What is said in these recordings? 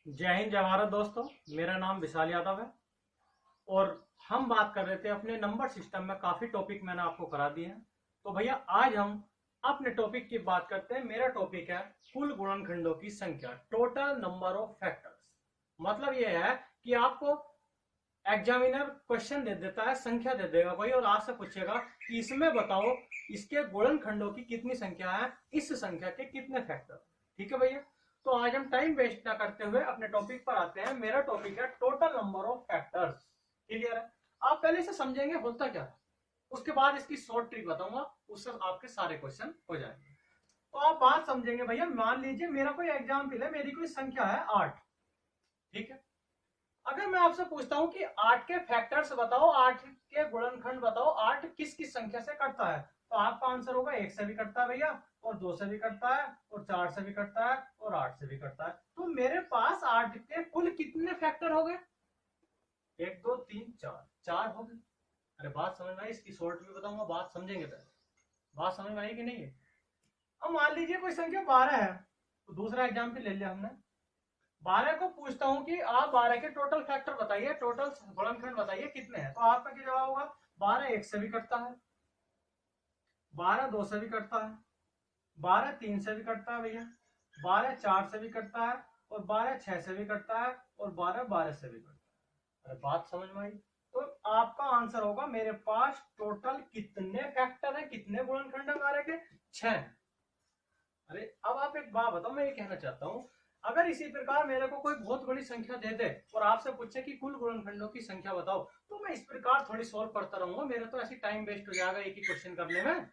जय हिंद, जय भारत दोस्तों। मेरा नाम विशाल यादव है और हम बात कर रहे थे अपने नंबर सिस्टम में। काफी टॉपिक मैंने आपको करा दिए हैं। तो भैया आज हम अपने टॉपिक की बात करते हैं। मेरा टॉपिक है कुल गुणनखंडों की संख्या, टोटल नंबर ऑफ फैक्टर्स। मतलब ये है कि आपको एग्जामिनर क्वेश्चन दे देता है, संख्या दे देगा कोई और आपसे पूछेगा कि इसमें बताओ इसके गुणनखंडों की कितनी संख्या है, इस संख्या के कितने फैक्टर। ठीक है भैया। तो आज हम टाइम वेस्ट ना करते हुए अपने टॉपिक पर आते हैं। मेरा टॉपिक है total number of factors. Clear है? आप पहले से समझेंगे होता क्या है, उसके बाद इसकी शॉर्ट ट्रिक बताऊंगा, उससे आपके सारे क्वेश्चन हो जाएंगे। तो आप बात समझेंगे भैया। मान लीजिए मेरा कोई एग्जाम्पल है, मेरी कोई संख्या है 8। ठीक है। अगर मैं आपसे पूछता हूं कि 8 के फैक्टर्स बताओ, 8 के गुणनखंड बताओ, 8 किस किस संख्या से कटता है, तो आपका आंसर होगा 1 से भी कटता है भैया, और 2 से भी कटता है, और 4 से भी कटता है, और 8 से भी कटता है। तो मेरे पास 8 के कुल कितने फैक्टर हो गए? 1 2 3 4, 4 हो गए। अरे बात समझ में आई? इसकी शॉर्ट भी बताऊंगा, बात समझेंगे पहले। बात समझ में आई कि नहीं है? अब मान लीजिए कोई संख्या 12 है, तो दूसरा एग्जाम्पल ले लिया हमने। 12 को पूछता हूं कि आप 12 के टोटल फैक्टर बताइए, टोटल गुणनखंड बताइए कितने हैं, तो आपका क्या जवाब होगा? 12 1 से भी कटता है, 12 2 से भी कटता है, 12 3 से भी कटता है भैया, 12 4 से भी कटता है, और 12 6 से भी कटता है, और 12 12 से भी कटता है। अरे बात समझ में आई? तो आपका आंसर होगा मेरे पास टोटल कितने फैक्टर है, कितने गुणनखंड है 12 के? 6। अरे अब आप एक बात बताओ, मैं ये कहना चाहता हूं, अगर इसी प्रकार मेरे को कोई बहुत बड़ी संख्या दे दे और आपसे पूछे कि कुल गुणनखंडों की संख्या बताओ, तो मैं इस प्रकार थोड़ी सॉल्व करता रहूंगा, मेरा तो ऐसी टाइम वेस्ट हो जाएगा एक ही क्वेश्चन करने में।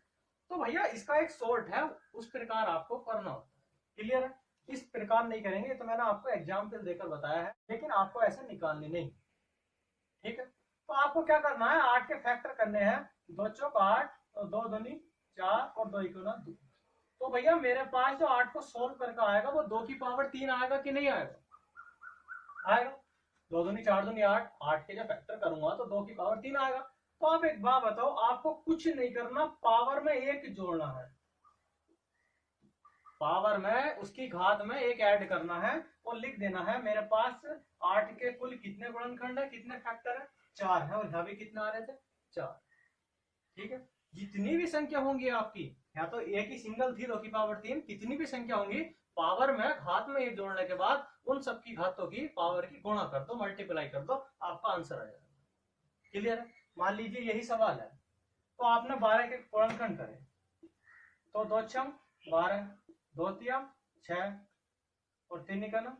तो भैया इसका एक शॉर्ट है, उस प्रकार आपको करना होता है। क्लियर है? इस प्रकार नहीं करेंगे, तो मैंने आपको एग्जाम्पल देकर बताया है, लेकिन आपको ऐसे निकालने नहीं। ठीक है। तो आपको क्या करना है, 8 के फैक्टर करने हैं। 2 चौक 8, और 2 दूनी 4, और 2 इकोना 2। तो भैया मेरे पास जो 8 को सोल्व करके आएगा वो 2 की पावर 3 आएगा कि नहीं आएगा? आएगा। 2 दूनी 4 दूनी 8, 8 के जब फैक्टर करूंगा तो 2 की पावर 3 आएगा। तो आप एक बात बताओ, आपको कुछ नहीं करना, पावर में 1 जोड़ना है, पावर में उसकी घात में 1 ऐड करना है, और लिख देना है मेरे पास 8 के कुल कितने गुणनखंड है, कितने फैक्टर है? 4 है, और यहाँ भी कितने आ रहे थे? 4। ठीक है। जितनी भी संख्या होंगी आपकी, या तो एक ही सिंगल थी 2 की पावर 3, कितनी भी संख्या होंगी, पावर में घात में 1 जोड़ने के बाद उन सबकी घातों की पावर की गुणा कर दो, मल्टीप्लाई कर दो, आपका आंसर आ जाएगा। क्लियर है? मान लीजिए यही सवाल है, तो आपने 12 के गुणनखंड करे, तो 2 छम 12, 2 तिया 6, और 3 निकाला।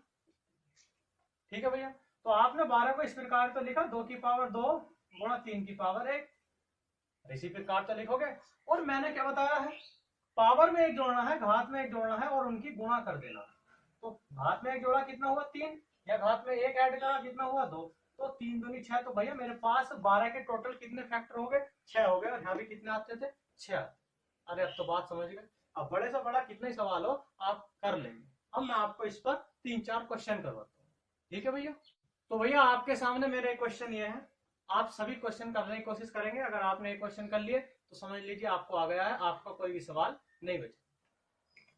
ठीक है भैया। तो आपने 12 को इस प्रकार तो लिखा, 2 की पावर 2 गुणा 3 की पावर 1, इसी प्रकार तो लिखोगे। और मैंने क्या बताया है, पावर में 1 जोड़ना है, घात में 1 जोड़ना है, और उनकी गुणा कर देना। तो घात में 1 जोड़ा कितना हुआ? 3, या घात में 1 ऐड करा कितना हुआ? 2। तो 3 दूनी 6। तो भैया मेरे पास 12 के टोटल कितने फैक्टर हो गए? 6 हो गए, और यहाँ भी कितने आते थे? 6। अरे अब तो बात समझ गए। अब बड़े से बड़ा कितने सवाल हो आप कर लेंगे। अब मैं आपको इस पर 3 4 क्वेश्चन करवाता हूँ। ठीक है भैया। तो भैया आपके सामने मेरे क्वेश्चन ये है, आप सभी क्वेश्चन करने की कोशिश करेंगे। अगर आपने एक क्वेश्चन कर लिए तो समझ लीजिए आपको आ गया है, आपका कोई भी सवाल नहीं बचे।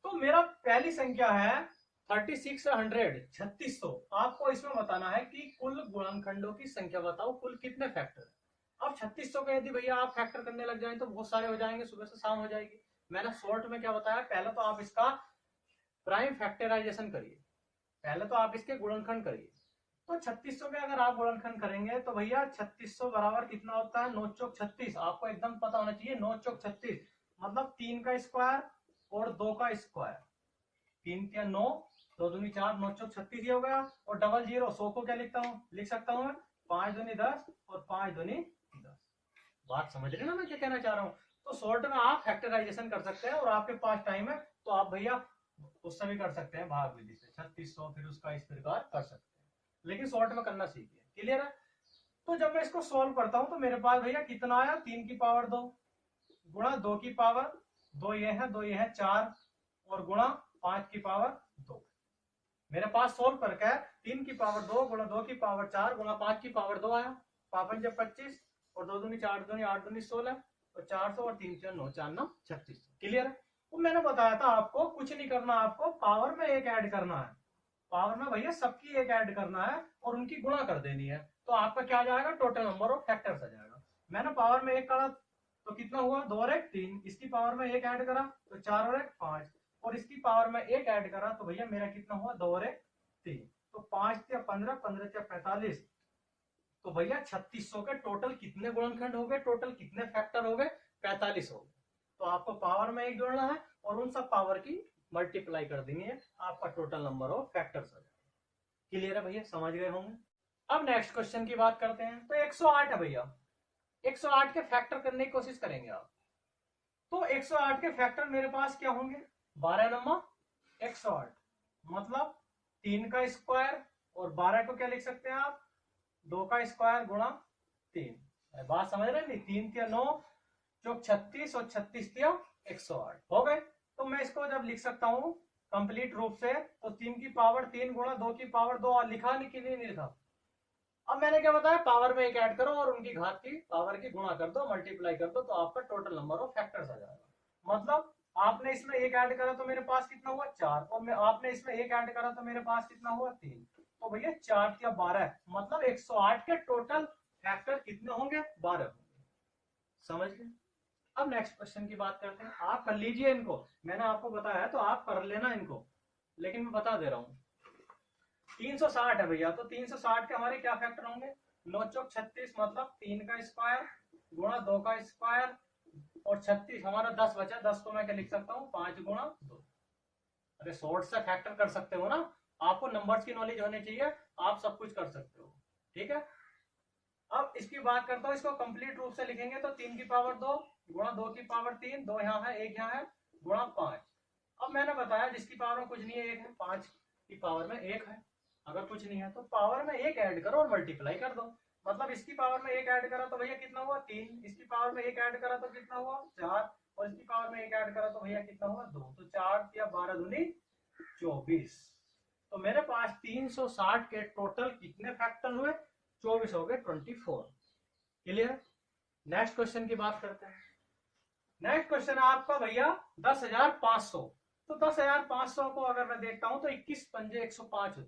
तो मेरा पहली संख्या है 3600, 3600। आपको इसमें बताना है कि कुल गुणनखंडों की संख्या बताओ, कुल कितने फैक्टर है। अब 3600 का यदि भैया आप फैक्टर करने लग जाए तो बहुत सारे हो जाएंगे, सुबह से शाम हो जाएगी। मैंने शॉर्ट में क्या बताया, पहले तो आप इसका प्राइम फैक्टराइजेशन करिए, पहले तो आप इसके गुणनखंड करिए। तो 3600 के अगर आप गुणनखंड करेंगे तो भैया 3600 बराबर कितना होता है? 9 चौक 36। आपको एकदम पता होना चाहिए, 9 चौक 36 मतलब 3 का स्क्वायर और 2 का स्क्वायर। 3 क्या 9, 2 दूनी 4, 9 चौक 36 ये हो गया। और डबल जीरो 100 को क्या लिखता हूँ, लिख सकता हूँ मैं 5 दूनी 10, और 5 दूनी 10। बात समझ रहे ना मैं क्या कहना चाह रहा हूँ? तो शॉर्ट में आप फैक्टराइजेशन कर सकते हैं, और आपके पास टाइम है तो आप भैया उससे भी कर सकते हैं, भाग विधि से 3600 फिर उसका इस प्रकार कर सकते हैं, लेकिन शॉर्ट में करना सीखिए। क्लियर है? तो जब मैं इसको सॉल्व करता हूं तो मेरे पास भैया कितना आया? 3 की पावर 2 गुणा 2 की पावर 2 ये है, 2 ये है 4, और गुणा 5 की पावर 2। मेरे पास सोल्व करके 3 की पावर 2 गुणा 2 की पावर 4 गुणा 5 की पावर 2 आया। 5 जब 25, और 2 दूनी 4 दूनी 8 दूनी 16, और 400, और 3 4 9 4 9 36। क्लियर है? तो मैंने बताया था आपको कुछ नहीं करना, आपको पावर में 1 ऐड करना है, पावर में भैया सबकी एक ऐड करना है और उनकी गुणा कर देनी है, तो आपका क्या आ जाएगा, टोटल नंबर ऑफ फैक्टर्स आ जाएगा। मैंने पावर में एक करा तो कितना हुआ, 2 और 1 3, इसकी पावर में एक ऐड करा तो 4 और 1 5, और इसकी पावर में एक ऐड करा तो भैया मेरा कितना हुआ, 2 और 1 3, तो 5 या 15, 15 या 45, तो भैया 3600 के टोटल कितने गुणनखंड हो गए, टोटल कितने फैक्टर हो गए, 45 हो गए। तो आपको पावर में एक जोड़ना है और उन सब पावर की मल्टीप्लाई कर देनी है, आपका टोटल नंबर ऑफ फैक्टर्स हो जाएगा। क्लियर है भैया, समझ गए होंगे। अब नेक्स्ट क्वेश्चन की बात करते हैं। तो 108 है भैया, 108 के फैक्टर करने की कोशिश करेंगे आप। तो 108 के फैक्टर मेरे पास क्या होंगे, 12 नंबर 108, मतलब 3 का स्क्वायर, और 12 को क्या लिख सकते हैं आप, 2 का स्क्वायर गुणा 3। बात समझ रहे हैं, 3 तिया 9 चौक 36 और 36 तिया 108 हो गए। तो मैं इसको जब लिख सकता हूँ कंप्लीट रूप से, तो 3 की पावर 3 गुणा 2 की पावर 2, और लिखा नहीं लिखा। अब मैंने क्या बताया, पावर में एक ऐड करो और उनकी घात की पावर की गुणा कर दो, मल्टीप्लाई कर दो, तो आपका टोटल नंबर ऑफ फैक्टर्स आ जाएगा। मतलब आपने इसमें एक ऐड करा तो मेरे पास कितना हुआ, 4, और मैं आपने इसमें एक ऐड करा तो मेरे पास कितना हुआ, 3, तो भैया 4 या 12, मतलब 108 के टोटल फैक्टर कितने होंगे, 12 होंगे। समझ गए। अब नेक्स्ट क्वेश्चन की बात करते हैं। आप कर लीजिए इनको, मैंने आपको बताया तो आप कर लेना इनको, लेकिन मैं बता दे रहा हूं। 360 है भैया, तो 360 के हमारे क्या फैक्टर होंगे, 9 चौक 36, मतलब 3 का स्क्वायर गुणा 2 का स्क्वायर, और 36 हमारा 10 बचा, 10 को मैं क्या लिख सकता हूँ, 5 गुणा 2। अरे शॉर्ट से फैक्टर कर सकते हो ना, आपको नंबर्स की नॉलेज होनी चाहिए, आप सब कुछ कर सकते हो। ठीक है, अब इसकी बात करता हूँ, इसको कंप्लीट रूप से लिखेंगे तो 3 की पावर 2 गुणा 2 की पावर 3, 2 यहाँ है 1 यहाँ है, गुणा 5। अब मैंने बताया जिसकी पावर में कुछ नहीं है 1 है, 5 की पावर में 1 है, अगर कुछ नहीं है तो पावर में एक ऐड करो और मल्टीप्लाई कर दो। मतलब इसकी पावर में एक ऐड करा तो भैया कितना हुआ, 3, इसकी पावर में एक ऐड करा तो कितना हुआ, 4, और इसकी पावर में एक ऐड करा तो भैया कितना हुआ, 2, तो 4 या 12 दूनी 24। तो मेरे पास 360 के टोटल कितने फैक्टर हुए, 24 हो गए, 24। क्लियर। नेक्स्ट क्वेश्चन की बात करते हैं। नेक्स्ट क्वेश्चन है आपका भैया 10,500। तो 10,500 को अगर मैं देखता हूं तो 21 पंजे 105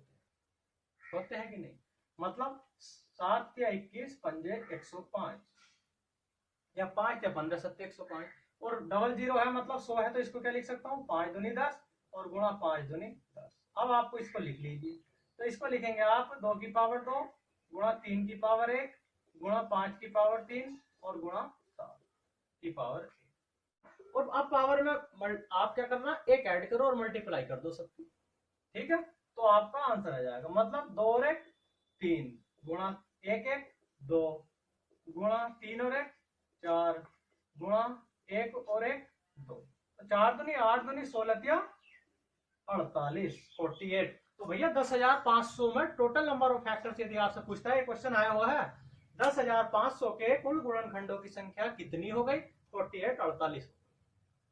होते हैं कि नहीं, मतलब 7 या 21 पंजे 105, या 5 या 15 सत्ते 105, और डबल जीरो है मतलब 100 है, तो इसको क्या लिख सकता हूँ, 5 दूनी 10 और गुणा 5 दूनी 10। अब आपको इसको लिख लीजिए, तो इसको लिखेंगे आप 2 की पावर 2 गुणा 3 की पावर 1 गुणा 5 की पावर 3 और गुणा 7 की पावर 1। और अब पावर में आप क्या करना, एक ऐड करो और मल्टीप्लाई कर दो सबकी। ठीक है, तो आपका आंसर आ जाएगा, मतलब 2 और 1 3 गुणा 1 1 2 गुणा 3 और 1 4 गुणा 1 और 1 2, तो 4 दूनी 8 दूनी 16 या 48 48। तो भैया 10,500 में टोटल नंबर ऑफ फैक्टर्स यदि आपसे पूछता है, क्वेश्चन आया हुआ है 10,500 के कुल गुणनखंडों की संख्या कितनी हो गई, 48 48।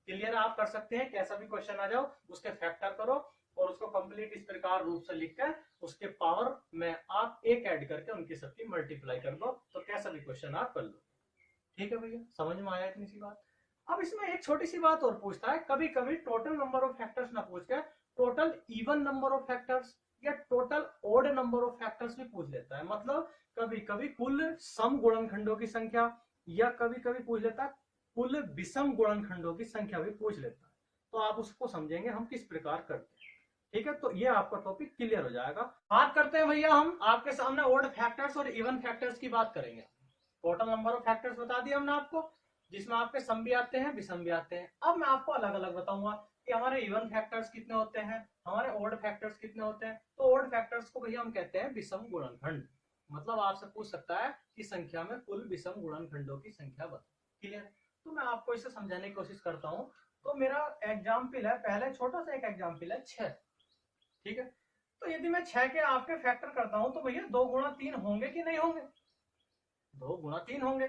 क्लियर आप कर सकते हैं, कैसा भी क्वेश्चन आ जाओ उसके फैक्टर करो और उसको कंप्लीट इस प्रकार रूप से लिखकर उसके पावर में आप एक ऐड करके उनकी सबकी मल्टीप्लाई कर दो, तो कैसा भी क्वेश्चन आप कर लो। ठीक है भैया, समझ में आया इतनी सी बात। अब इसमें एक छोटी सी बात और पूछता है, कभी कभी टोटल नंबर ऑफ फैक्टर्स ना पूछ के total even number of factors या total odd number of factors भी पूछ लेता है। मतलब कभी कभी कुल सम गुणनखंडों की संख्या, या कभी कभी पूछ लेता है कुल विषम गुणनखंडों की संख्या भी पूछ लेता है। तो आप उसको समझेंगे हम किस प्रकार करते हैं। ठीक है, तो ये आपका टॉपिक क्लियर हो जाएगा। बात करते हैं भैया, हम आपके सामने ओड फैक्टर्स और इवन फैक्टर्स की बात करेंगे। टोटल नंबर ऑफ फैक्टर्स बता दिया हमने आपको, जिसमें आपके सम भी आते हैं विषम भी आते हैं। अब मैं आपको अलग अलग बताऊंगा कि हमारे इवन फैक्टर्स कितने होते हैं, हमारे ओड फैक्टर्स कितने होते हैं। तो ओड फैक्टर्स को भैया हम कहते हैं विषम गुणनखंड। मतलब आपसे पूछ सकता है कि संख्या में कुल विषम गुणनखंडों की संख्या बताओ। क्लियर, तो मैं आपको इसे समझाने की कोशिश करता हूँ। तो मेरा एग्जाम्पल है, पहले छोटा सा एक एग्जाम्पल है 6। ठीक है, तो यदि मैं 6 के आपके फैक्टर करता हूं तो भैया 2 गुणा 3 होंगे कि नहीं होंगे, 2 गुणा 3 होंगे।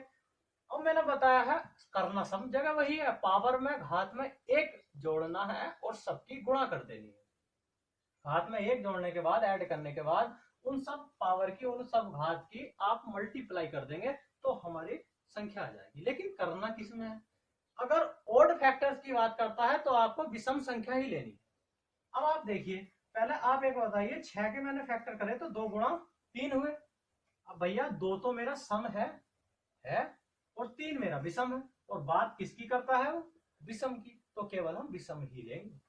अब मैंने बताया है करना सब जगह वही है, पावर में घात में एक जोड़ना है और सबकी गुणा कर देनी है। घात में एक जोड़ने के बाद, ऐड करने के बाद उन सब पावर की, उन सब घात की आप मल्टीप्लाई कर देंगे तो हमारी संख्या आ जाएगी। लेकिन करना किसमें है, अगर ओड फैक्टर्स की बात करता है तो आपको विषम संख्या ही लेनी है। अब आप देखिए पहले आप एक बताइए, 6 के मैंने फैक्टर करे तो 2 गुणा 3 हुए। अब भैया 2 तो मेरा सम है और 3 मेरा विषम है, और बात किसकी करता है वो, विषम की, तो केवल हम विषम ही लेंगे।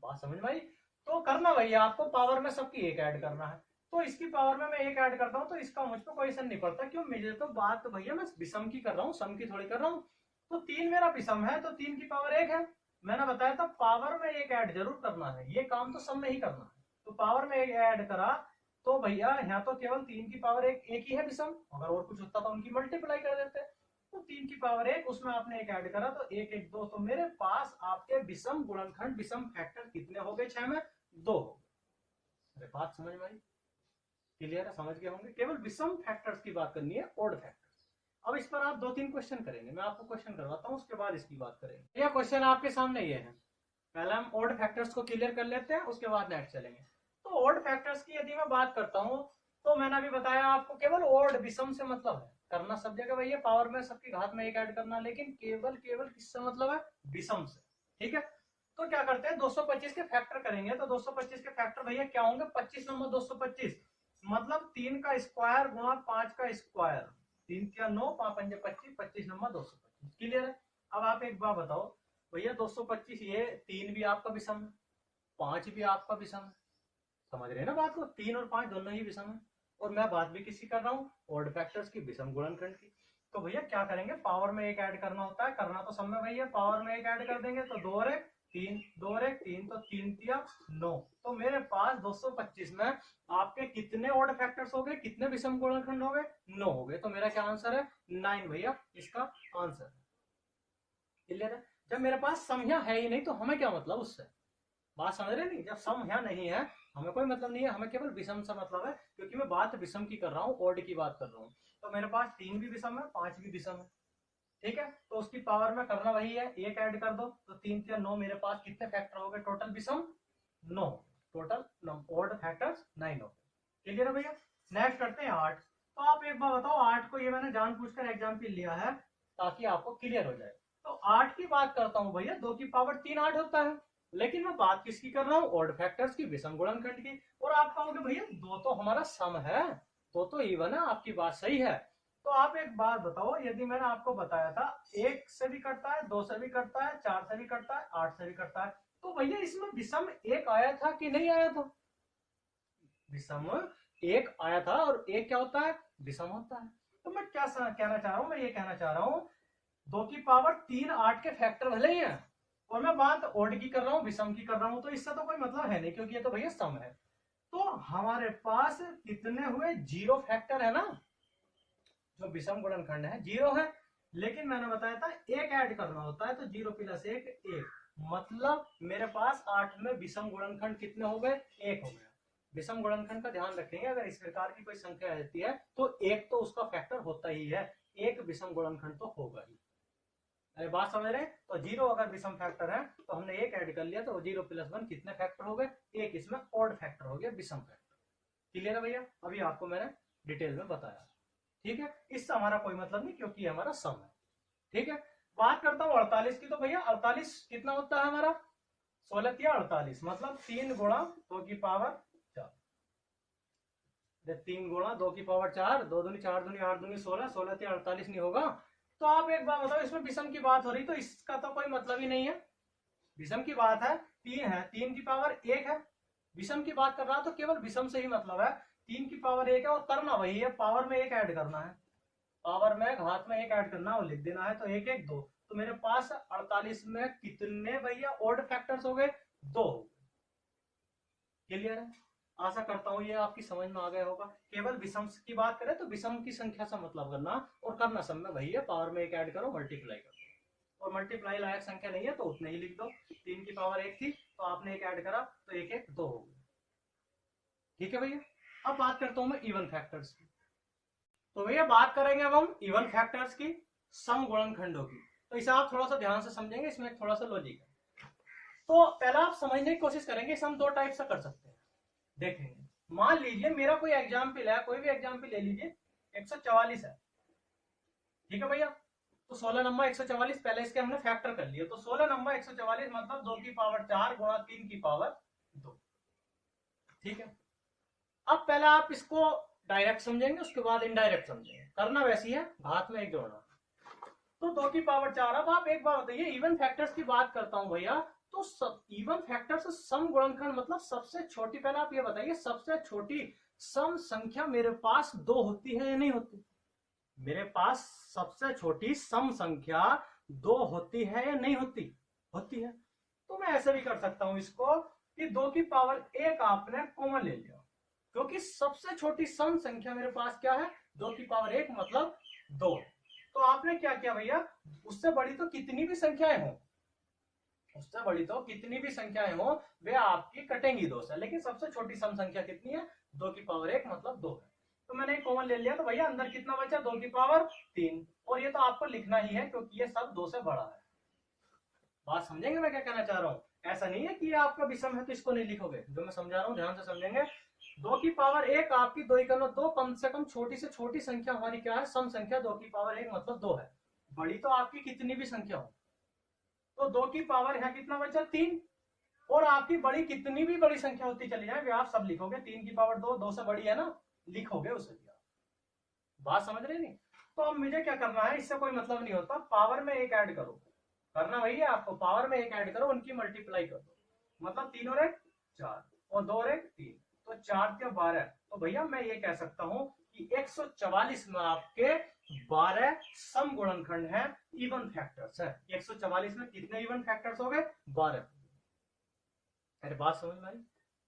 बात समझ में आई? तो करना भैया आपको पावर में सबकी एक ऐड करना है, तो इसकी पावर में मैं एक ऐड करता हूं तो इसका मुझ पर कोई असर नहीं पड़ता, क्यों, मुझे तो बात तो भैया मैं विषम की कर रहा हूँ, सम की थोड़ी कर रहा हूँ। तो 3 मेरा विषम है तो 3 की पावर 1 है। मैंने बताया था पावर में एक ऐड जरूर करना है, ये काम तो सम में ही करना है। तो पावर में एक ऐड करा तो भैया यहाँ तो केवल 3 की पावर एक ही है विषम, अगर और कुछ होता तो उनकी मल्टीप्लाई कर देते। तो 3 की पावर 1 उसमें आपने एक ऐड करा तो 1 1 2, तो मेरे पास आपके विषम गुणनखंड विषम फैक्टर कितने हो गए, 6 में 2 हो गए। अरे बात समझ में आई? क्लियर है? समझ गए होंगे। केवल विषम फैक्टर्स की बात करनी है, ओड फैक्टर्स। अब इस पर आप 2-3 क्वेश्चन करेंगे, मैं आपको क्वेश्चन करवाता हूँ, उसके बाद इसकी बात करेंगे। यह क्वेश्चन आपके सामने ये है, पहले हम ओड फैक्टर्स को क्लियर कर लेते हैं, उसके बाद नेक्स्ट चलेंगे। तो ओड फैक्टर्स की यदि मैं बात करता हूँ तो मैंने अभी बताया आपको केवल ओड विषम से मतलब है, करना सब जगह भैया पावर में सबकी घात में एक ऐड करना, लेकिन केवल किससे मतलब है, विषम से। ठीक है, तो क्या करते हैं 225 के फैक्टर करेंगे, तो 225 के फैक्टर भैया क्या होंगे, 25 नंबर 225 मतलब 3 का स्क्वायर गुणा 5 का स्क्वायर, 3 क्या 9, 5 पंजे 25, 25 नंबर 225। क्लियर है? अब आप एक बार बताओ भैया 225 ये 3 भी आपका विषम है, 5 भी आपका विषम है, समझ रहे हैं ना बात को, 3 और 5 दोनों ही विषम है, और मैं बात भी किसी कर रहा हूँ, ऑड फैक्टर्स की, विषम गुणनखंड की। तो भैया क्या करेंगे, पावर में एक ऐड करना होता है, करना तो सब में भैया पावर में एक ऐड कर देंगे, तो 2 और 1 3, 2 और 1 3, तो 3 तिया 9। तो मेरे पास 225 में आपके कितने ऑड फैक्टर्स हो गए, कितने विषम गुणनखंड हो गए, 9 हो गए। तो मेरा क्या आंसर है, 9 भैया इसका आंसर। क्लियर है? जब मेरे पास संख्या है ही नहीं तो हमें क्या मतलब उससे, बात समझ रहे नहीं, जब संख्या नहीं है हमें कोई मतलब नहीं है, हमें केवल विषम से मतलब है, क्योंकि मैं बात विषम की कर रहा हूँ, ओड की बात कर रहा हूँ। तो मेरे पास 3 भी विषम है, 5 भी विषम है। ठीक है, तो उसकी पावर में करना वही है, एक ऐड कर दो, तो 3 या 9 मेरे पास कितने फैक्टर हो गए, टोटल विषम 9, टोटल ओड फैक्टर्स 9 हो गए। क्लियर है भैया? नेक्स्ट करते हैं 8। तो आप एक बार बताओ, 8 को ये मैंने जानबूझकर एग्जाम्पल लिया है ताकि आपको क्लियर हो जाए। तो 8 की बात करता हूँ भैया, 2 की पावर 3 8 होता है, लेकिन मैं बात किसकी कर रहा हूँ, ऑड फैक्टर्स की, विषम गुणनखंड की। और आप कहोगे भैया 2 तो हमारा सम है, 2 तो इवन है, आपकी बात सही है। तो आप एक बात बताओ, यदि मैंने आपको बताया था 1 से भी करता है, 2 से भी करता है, 4 से भी करता है, 8 से भी करता है, तो भैया इसमें विषम एक आया था कि नहीं आया था, विषम एक आया था, और एक क्या होता है, विषम होता है। तो मैं क्या कहना चाह रहा हूं, मैं ये कहना चाह रहा हूं 2 की पावर 3 8 के फैक्टर भले ही है, और मैं बात ओड की कर रहा हूँ, विषम की कर रहा हूँ, तो इससे तो कोई मतलब है नहीं, क्योंकि ये तो भैया सम है। तो हमारे पास कितने हुए, 0 फैक्टर है ना, जो विषम गुणनखंड है 0 है, लेकिन मैंने बताया था एक ऐड करना होता है, तो 0 + 1 1, मतलब मेरे पास 8 में विषम गुणनखंड कितने हो गए, 1 हो गया। विषम गुणनखंड का ध्यान रखेंगे, अगर इस प्रकार की कोई संख्या रहती है तो एक तो उसका फैक्टर होता ही है, एक विषम गुणनखंड तो होगा ही। अरे बात समझ रहे हैं? तो 0 अगर विषम फैक्टर है तो हमने एक ऐड कर लिया, तो 0 + 1 कितने फैक्टर हो गए, एक, इसमें ऑड फैक्टर हो गया, विषम फैक्टर। क्लियर है भैया? अभी आपको मैंने डिटेल में बताया। ठीक है, इससे हमारा कोई मतलब नहीं, क्योंकि हमारा सम है। ठीक है, बात करता हूँ 48 की। तो भैया 48 कितना होता है हमारा, 16 या 48, मतलब 3 गुणा 2 की पावर 4, 3 गुणा 2 की पावर 4, 2 दूनी 4 दूनी 8 दूनी 16, 16 या 48 नहीं होगा। तो आप एक बार बताओ, इसमें विषम की बात हो रही, तो इसका तो कोई मतलब ही नहीं है, विषम की बात है, 3 है, 3 की पावर 1 है, विषम की बात कर रहा तो केवल विषम से ही मतलब है, 3 की पावर 1 है, और करना वही है, पावर में एक ऐड करना है, पावर में घात में एक ऐड करना और लिख देना है, तो 1 1 2, तो मेरे पास 48 में कितने भैया ऑड फैक्टर्स हो गए, 2। क्लियर है? आशा करता हूं ये आपकी समझ में आ गया होगा। केवल विषम की बात करें तो विषम की संख्या से मतलब करना, और करना सब में वही है, पावर में एक ऐड करो, मल्टीप्लाई करो, और मल्टीप्लाई लायक संख्या नहीं है तो उतने ही लिख दो। 3 की पावर 1 थी तो आपने एक ऐड करा, तो 1 1 2 हो गया। ठीक है भैया, अब बात करता हूं मैं इवन फैक्टर्स की। तो भैया बात करेंगे अब हम इवन फैक्टर्स की, सम गुणनखंडों की। तो इसे आप थोड़ा सा ध्यान से समझेंगे, इसमें थोड़ा सा लॉजिक है। तो पहला आप समझने की कोशिश करेंगे, इसे हम 2 टाइप से कर सकते हैं, देखेंगे। मान लीजिए मेरा कोई एग्जाम्पल है, कोई भी एग्जाम्पल ले लीजिए, 144 है। ठीक है भैया, तो 16 नंबर 144, पहले इसके हमने फैक्टर कर लिया, तो 16 नंबर 144 मतलब 2 की पावर 4 गुणा 3 की पावर 2। ठीक है। अब पहले आप इसको डायरेक्ट समझेंगे, उसके बाद इनडायरेक्ट समझेंगे। करना वैसी है, घात में एक जोड़ना। तो 2 की पावर 4। अब आप एक बार बताइए, इवन फैक्टर्स की बात करता हूं भैया, तो सब इवन फैक्टर से सम गुणनखंड मतलब सबसे छोटी, पहले आप ये बताइए सबसे छोटी सम संख्या मेरे पास 2 होती है या नहीं होती? मेरे पास सबसे छोटी सम संख्या 2 होती है या नहीं होती? होती है। तो मैं ऐसे भी कर सकता हूं इसको कि 2 की पावर 1 आपने कॉमन ले लिया, क्योंकि सबसे छोटी सम संख्या मेरे पास क्या है? 2 की पावर 1 मतलब 2। तो आपने क्या किया भैया, उससे बड़ी तो कितनी भी संख्याएं हो, उससे बड़ी तो कितनी भी संख्याएं हो वे आपकी कटेंगी 2 से, लेकिन सबसे छोटी सम संख्या कितनी है? 2 की पावर 1 मतलब 2 है। तो मैंने एक कॉमन ले लिया, तो भैया अंदर कितना बचा? 2 की पावर 3। और ये तो आपको लिखना ही है क्योंकि ये सब 2 से बड़ा है। बात समझेंगे मैं क्या कहना चाह रहा हूँ? ऐसा नहीं है कि ये आपका विषम है तो इसको नहीं लिखोगे, जो मैं समझा रहा हूँ ध्यान से समझेंगे। 2 की पावर 1 आपकी 2 इक्वल 2, कम से कम छोटी से छोटी संख्या हमारी क्या है? सम संख्या 2 की पावर 1 मतलब 2 है। बड़ी तो आपकी कितनी भी संख्या हो, तो 2 की पावर यहाँ कितना बचा? 3। और आपकी बड़ी कितनी भी बड़ी संख्या होती चली जाए वे आप सब लिखोगे। 3 की पावर 2, 2 से बड़ी है ना, लिखोगे उसे भी। बात समझ रहे नहीं? तो अब मुझे क्या करना है, इससे कोई मतलब नहीं होता, पावर में एक ऐड करो। करना वही है आपको, पावर में एक ऐड करो, उनकी मल्टीप्लाई कर दो, मतलब 3 और 1 4 और 2 और 1 3, तो 4 के 12। तो भैया मैं ये कह सकता हूं कि 144 में आपके 12 सम गुणनखंड है, इवन फैक्टर्स है। 144 में कितने इवन फैक्टर्स हो गए? 12। अरे बात समझ में आई?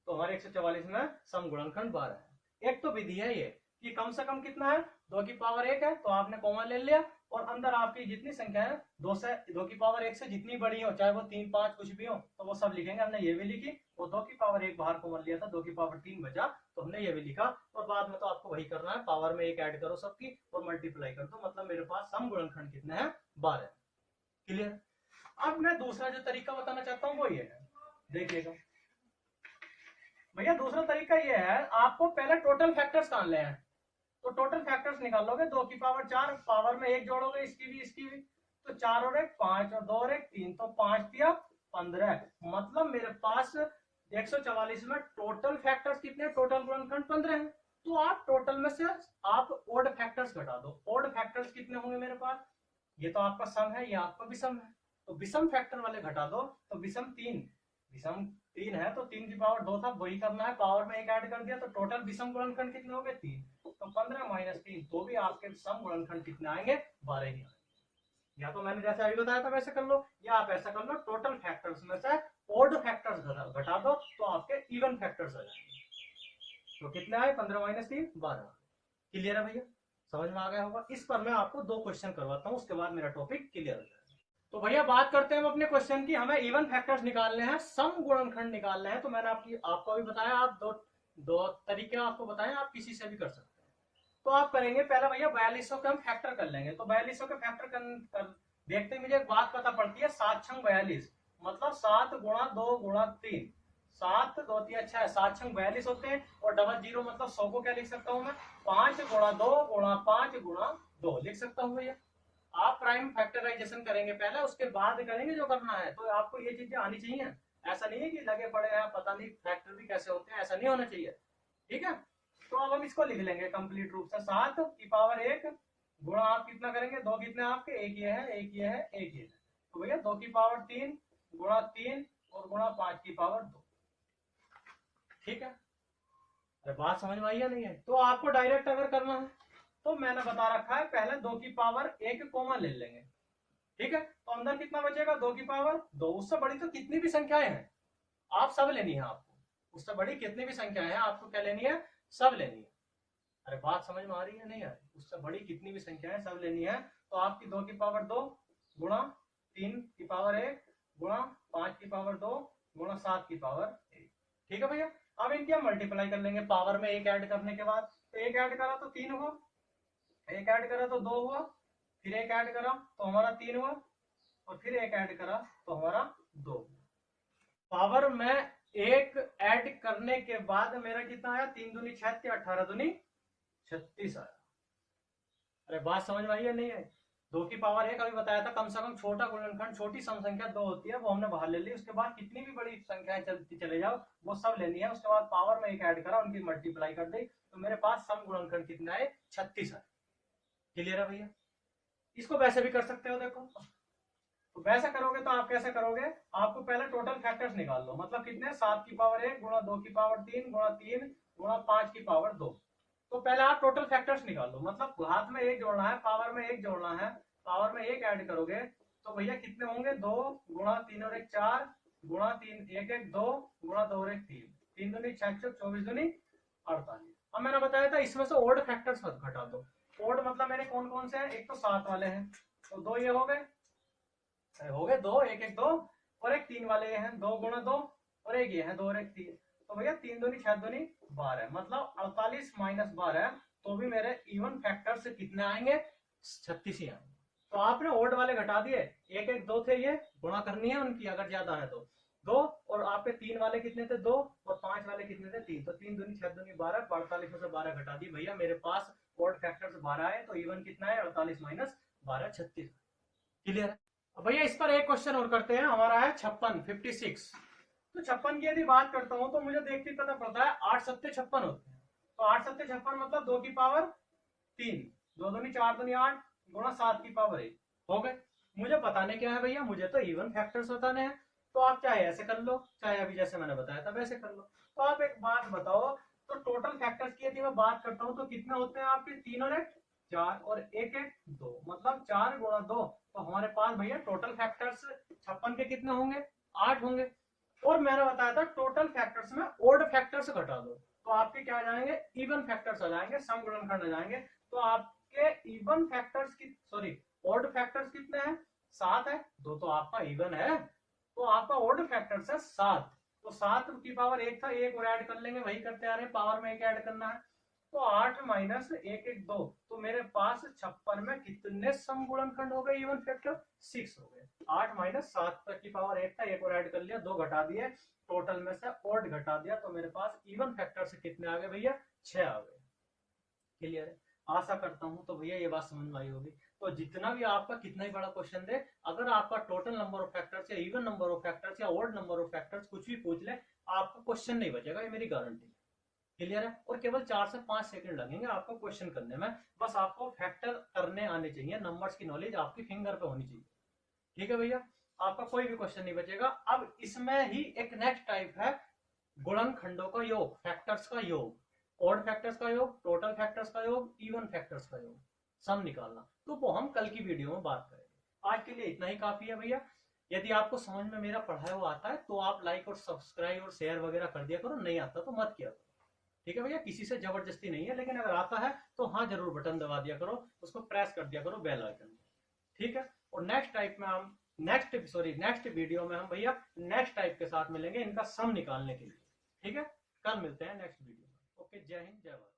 तो हमारे 144 में सम गुणनखंड 12 है। एक तो विधि है ये कि कम से कम कितना है? 2 की पावर 1 है, तो आपने कॉमन ले लिया, और अंदर आपकी जितनी संख्या है 2 की पावर 1 से जितनी बड़ी हो, चाहे वो 3 5 कुछ भी हो, तो वो सब लिखेंगे। हमने ये भी लिखी, और 2 की पावर 1 बाहर कॉमन लिया था, 2 की पावर 3 बचा, तो हमने ये भी लिखा। और बाद में तो आपको वही करना है, पावर में एक ऐड करो सबकी और मल्टीप्लाई कर दो, मतलब मेरे पास सम गुणनखंड कितने हैं? 12। क्लियर? अब मैं दूसरा जो तरीका बताना चाहता हूँ वो ये है, देखिएगा भैया। दूसरा तरीका ये है, आपको पहले टोटल फैक्टर्स निकालने हैं। तो टोटल फैक्टर्स निकालोगे, 2 की पावर 4, पावर में एक जोड़ोगे, इसकी भी इसकी भी, तो 4 और 1 5 और 2 और 1 3, तो 5 दिया 15। मतलब मेरे पास 144 में टोटल फैक्टर्स कितने? टोटल गुणनखंड 15 है। तो आप टोटल में से आप ओड फैक्टर्स घटा दो। ओड फैक्टर्स कितने होंगे मेरे पास? ये तो आपका सम है, ये आपका विषम है, तो विषम फैक्टर वाले घटा दो। तो विषम 3 है, तो 3 की पावर 2 था, वही करना है, पावर में एक ऐड कर दिया, तो टोटल विषम गुणनखंड कितने हो गए? 3। तो 15 माइनस 3, तो भी आपके सम गुणनखंड कितने आएंगे? 12 ही आएंगे। या तो मैंने जैसे अभी बताया था वैसे कर लो, या आप ऐसा कर लो, टोटल फैक्टर्स में से ओड फैक्टर्स घटा दो, तो आपके इवन फैक्टर्स आ जाएंगे। तो कितने आए? 15 माइनस 3 12। क्लियर है भैया? समझ में आ गया होगा। इस पर मैं आपको 2 क्वेश्चन करवाता हूँ, उसके बाद मेरा टॉपिक क्लियर हो जाएगा। तो भैया बात करते हैं हम अपने क्वेश्चन की। हमें इवन फैक्टर्स निकालने हैं, सम गुणनखंड निकालने हैं। तो मैंने आपको अभी बताया, आप दो तरीके आपको बताए, आप किसी से भी कर सकते हैं। तो आप करेंगे पहले भैया 4200 के हम फैक्टर कर लेंगे। तो 4200 के फैक्टर कर देखते मुझे एक बात पता पड़ती है, 7 छंग 42, मतलब 7 गुणा 2 गुणा 3, 7 2 3 6, 7 छंग 42 होते हैं। और डबल जीरो मतलब 100 को क्या लिख सकता हूँ मैं? 5 गुणा 2 गुणा 5 गुणा 2 लिख सकता हूँ भैया। आप प्राइम फैक्टराइजेशन करेंगे पहले, उसके बाद करेंगे जो करना है। तो आपको ये चीजें आनी चाहिए। ऐसा नहीं है कि लगे पड़े हैं पता नहीं फैक्टर भी कैसे होते हैं, ऐसा नहीं होना चाहिए। ठीक है? तो अब हम इसको लिख लेंगे कंप्लीट रूप से। 7 की पावर 1 गुणा आप कितना करेंगे? 2 कितने आपके? एक ये है, एक ये है, एक ये है। तो भैया 2 की पावर 3 गुणा 3 और गुणा 5 की पावर 2। ठीक है? अरे बात समझ में आई या नहीं है? तो आपको डायरेक्ट अगर करना है तो मैंने बता रखा है, पहले 2 की पावर 1 कॉमन ले लेंगे। ठीक है? तो अंदर कितना बचेगा? 2 की पावर 2। उससे बड़ी तो कितनी भी संख्याएं हैं आप सब लेनी है आपको। उससे बड़ी कितनी भी संख्याएं हैं आपको क्या लेनी है? सब लेनी है। अरे बात समझ में आ रही है नहीं आ रही? उससे बड़ी कितनी भी संख्याएं सब लेनी है। तो आपकी 2 की पावर 2 गुणा 3 की पावर 1 गुणा 5 की पावर 2 गुणा 7 की पावर 1। ठीक है भैया? अब इनकी हम मल्टीप्लाई कर लेंगे पावर में एक ऐड करने के बाद। तो एक ऐड करा तो 3 हुआ, एक ऐड करा तो 2 हुआ, फिर एक ऐड करा तो हमारा 3 हुआ, और फिर एक ऐड करा तो हमारा 2। पावर में एक ऐड करने के बाद मेरा कितना आया? 3 दूनी 6, 18 दूनी 36 आया। अरे बात समझ में आई या नहीं है? 2 की पावर 1 अभी बताया था, कम से कम छोटा गुणनखंड छोटी सम संख्या 2 होती है, वो हमने बाहर ले ली। उसके बाद कितनी भी बड़ी संख्याएं चलती चले जाओ वो सब लेनी है। उसके बाद पावर में एक ऐड करा, उनकी मल्टीप्लाई कर दी, तो मेरे पास सम गुणनखंड कितना है? 36 है। क्लियर है भैया? इसको वैसे भी कर सकते हो, देखो तो वैसे करोगे तो आप कैसे करोगे, आपको पहले टोटल फैक्टर्स निकाल लो, मतलब कितने? 7 की पावर 1 गुणा 2 की पावर 3 गुणा 3 गुणा 5 की पावर 2। तो पहले आप टोटल फैक्टर्स निकाल लो, मतलब घात में एक जोड़ना है, पावर में एक जोड़ना है, पावर में एक ऐड करोगे तो भैया कितने होंगे? 2 गुणा 3 और 1 4 गुणा 3 1 1 2 गुणा 2 और 1 3, 3 दूनी 6 24 दूनी 48। अब मैंने बताया था इसमें से ओड फैक्टर्स मत घटा दो। ओड मतलब मेरे कौन कौन से हैं? एक तो 7 वाले हैं, तो 2 ये हो गए, 2 1 1 2 और एक 3 वाले ये हैं, 2 गुणा 2 और एक ये है 2 और एक 3। तो भैया 3 दूनी 6 दूनी 12, मतलब 48 माइनस 12, तो भी मेरे इवन फैक्टर से कितने आएंगे? 36 ही आएंगे। तो आपने ओड वाले घटा दिए, 1 1 2 थे, ये गुणा करनी है उनकी अगर ज्यादा है तो 2, और आपके 3 वाले कितने थे? 2, और 5 वाले कितने थे? 3। तो 3 दूनी 6 दूनी 12, 48 में से 12 घटा दी, भैया मेरे पास ओड फैक्टर 12 है, तो इवन कितना है? 48 माइनस 12 36। क्लियर है? अब भैया इस पर एक क्वेश्चन और करते हैं, हमारा है 56 तो 56 की यदि बात करता हूं तो मुझे देख के पता पड़ता है 8 सत्ते 56 होते हैं। तो 8 सत्ते 56 मतलब 2 की पावर 3, 2 दूनी 4 दूनी 8 गुणा 7 की पावर 1 हो गए। मुझे बताने क्या है भैया? मुझे तो इवन फैक्टर्स बताने हैं। तो आप चाहे ऐसे कर लो, चाहे अभी जैसे मैंने बताया था वैसे कर लो। तो आप एक बात बताओ, तो टोटल फैक्टर्स की यदि मैं बात करता हूँ तो कितने होते हैं आपके? 3 और 1 4 और 1 1 2, मतलब 4 गुणा 2। तो हमारे पास भैया टोटल फैक्टर्स 56 के कितने होंगे? 8 होंगे। और मैंने बताया था टोटल फैक्टर्स में ओड फैक्टर्स घटा दो, तो आपके क्या आ जाएंगे? इवन फैक्टर्स आ जाएंगे, सम गुणनखंड आ जाएंगे। तो आपके इवन फैक्टर्स की सॉरी ओड फैक्टर्स कितने हैं? 7 है, 2 तो आपका इवन है, तो आपका ओड फैक्टर्स है 7। तो 7 की पावर 1 था, एक और ऐड कर लेंगे, वही करते आ रहे हैं, पावर में एक ऐड करना है। तो 8 माइनस 1 1 2, तो मेरे पास 56 में कितने सम गुणनखंड हो गए? इवन फैक्टर 6 हो गए। 8 माइनस 7 की पावर 1 था, एक और ऐड कर लिया, 2 घटा दिए, टोटल में से ओड घटा दिया, तो मेरे पास इवन फैक्टर से कितने आ गए भैया? 6 आ गए। क्लियर है? आशा करता हूं तो भैया ये बात समझ में आई होगी। तो जितना भी आपका कितना ही बड़ा क्वेश्चन दे, अगर आपका टोटल नंबर ऑफ फैक्टर्स या इवन नंबर ऑफ फैक्टर्स या ओड नंबर ऑफ फैक्टर्स कुछ भी पूछ ले, आपका क्वेश्चन नहीं बचेगा, ये मेरी गारंटी है। क्लियर है? और केवल 4 से 5 सेकंड लगेंगे आपको क्वेश्चन करने में, बस आपको फैक्टर करने आने चाहिए, नंबर्स की नॉलेज आपकी फिंगर पे होनी चाहिए। ठीक है भैया? आपका कोई भी क्वेश्चन नहीं बचेगा। अब इसमें ही एक नेक्स्ट टाइप है गुणनखंडों का योग, फैक्टर्स का योग, ऑड फैक्टर्स का योग, टोटल फैक्टर्स का योग, इवन फैक्टर्स का योग, सम निकालना। तो वो हम कल की वीडियो में बात करेंगे। आज के लिए इतना ही काफी है भैया। यदि आपको समझ में मेरा पढ़ाया हुआ आता है तो आप लाइक और सब्सक्राइब और शेयर वगैरह कर दिया करो, नहीं आता तो मत किया करो। ठीक है भैया? किसी से जबरदस्ती नहीं है, लेकिन अगर आता है तो हाँ जरूर बटन दबा दिया करो, उसको प्रेस कर दिया करो बेल आइकन। ठीक है? और नेक्स्ट टाइप में हम नेक्स्ट वीडियो में हम भैया नेक्स्ट टाइप के साथ मिलेंगे इनका सम निकालने के लिए। ठीक है? कल मिलते हैं नेक्स्ट वीडियो में। ओके, जय हिंद जय भारत।